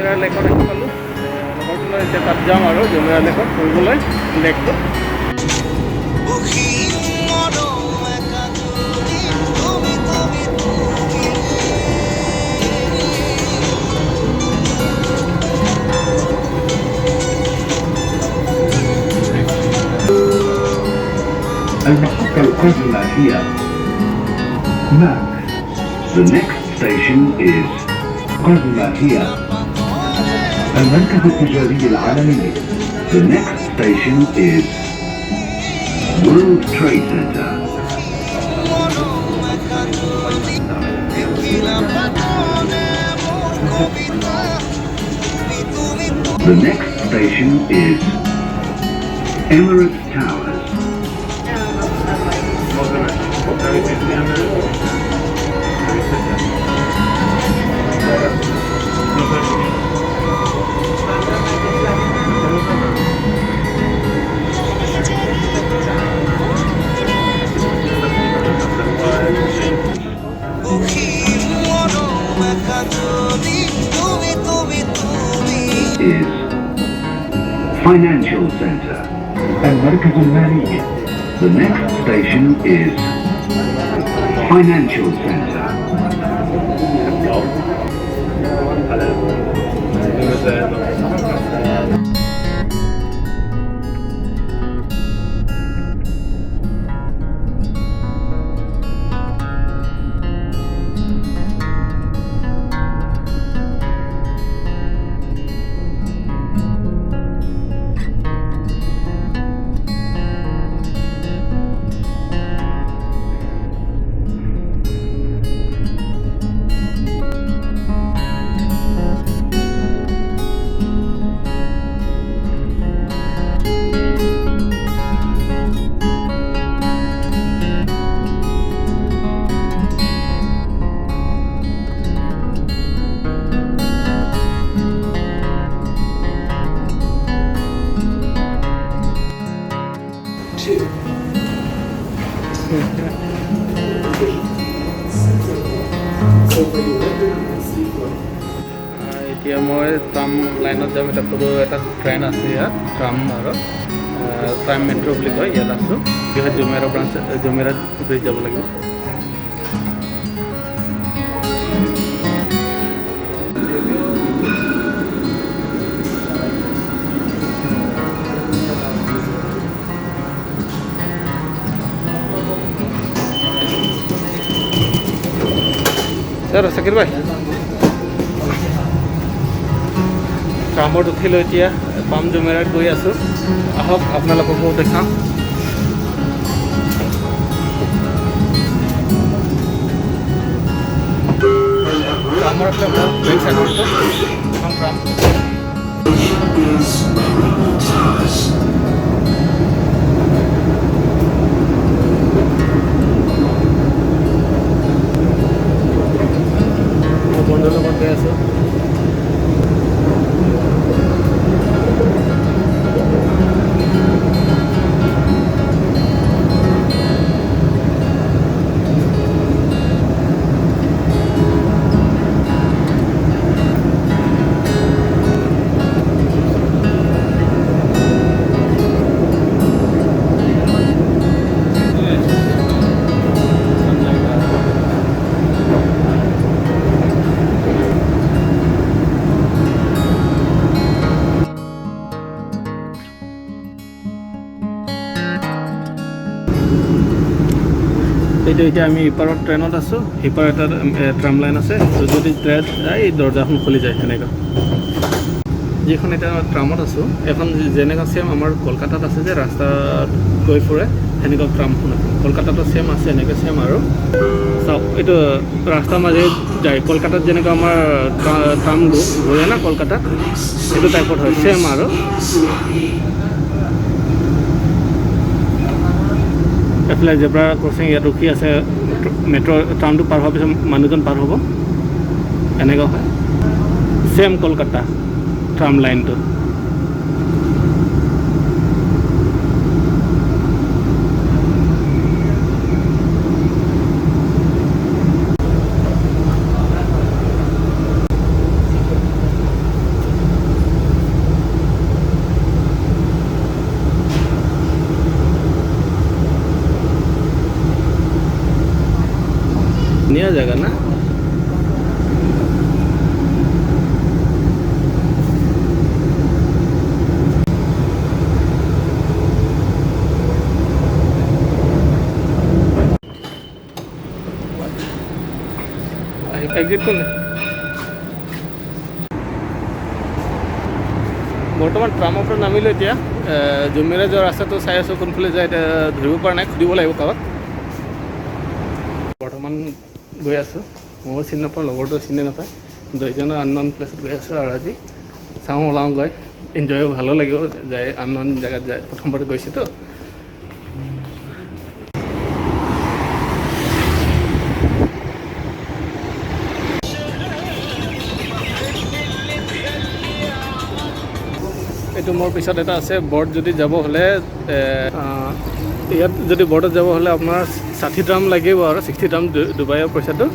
জুমেইৰা লেকত আহি পালোঁ লগৰটোলৈ এতিয়া তাত যাম আৰু জুমেইৰা লেকত ফুৰিবলৈ লেকটো المحطة القادمة هي ماك. The next station is قادمة هي المركز التجاري العالمي. The next station is World Trade Center. The next station is Emirates Towers. Is Financial Center. المركز المالي. The next station is Financial Center. এতিয়া মই ট্ৰাম লাইনত যাম এটা সৰু এটা ট্ৰেইন আছে ইয়াত ট্ৰাম আৰু ট্ৰাম মেট্ৰ' বুলি কয় ইয়াত আছোঁ ইয়াত জুমেইৰা ব্ৰাঞ্চ জুমেইৰা ব্ৰিজ যাব লাগিব Sir, Sakir bhai. Tramot uthilo etia Pam Jumeirah goi asu. Ahok apnalokoko dekham. Tramor apna back side to tram. বন্ধুৰ লগত গৈ আছোঁ এইটো এতিয়া আমি ইপাৰত ট্ৰেইনত আছোঁ সিপাৰ এটা ট্ৰাম লাইন আছে যদি ট্ৰেইন যায় এই দৰ্জাখন খুলি যায় সেনেকুৱা যিখন এতিয়া ট্ৰামত আছোঁ এখন যেনেকুৱা ছেম আমাৰ কলকাতাত আছে যে ৰাস্তাত গৈ ফুৰে সেনেকুৱা ট্ৰামখন আছে কলকাতাতো ছেম আছে এনেকৈ ছেম আৰু চাওক এইটো ৰাস্তাৰ মাজে যায় কলকাতাত যেনেকুৱা আমাৰ ট্ৰাম ঘূৰে না কলকাতাত এইটো টাইপত হয় ছেম আৰু এফালে জেব্ৰা ক্ৰচিং ইয়াত ৰখি আছে মেট্ৰ' ট্ৰামটো পাৰ হোৱাৰ পিছত মানুহজন পাৰ হ'ব এনেকুৱা হয় ছেম কলকাতা ট্ৰাম লাইনটো ধুনীয়া জেগা না এক্সিট কোনে বৰ্তমান ট্ৰামৰ পৰা নামিলোঁ এতিয়া জুমেইৰা যোৱাৰ ৰাস্তাটো চাই আছোঁ কোনফালে যায় এতিয়া ধৰিব পৰা নাই সুধিব লাগিব কাৰোবাক বৰ্তমান গৈ আছোঁ ময়ো চিনি নাপাওঁ লগৰটো চিনি নাপায় দুইজনৰ আননন প্লেচত গৈ আছোঁ আৰু আজি চাওঁ ওলাওঁ গৈ এনজয় ভালো লাগিব যায় আননন জেগাত যায় প্ৰথমবাৰ গৈছোঁতো এইটো মোৰ পিছত এটা আছে বৰ্ড যদি যাব হ'লে ইয়াত যদি বৰ্ডত যাব হ'লে আপোনাৰ 60 ট্ৰাম লাগিব আৰু 60 ট্ৰাম ডুবাইৰ পইচাটো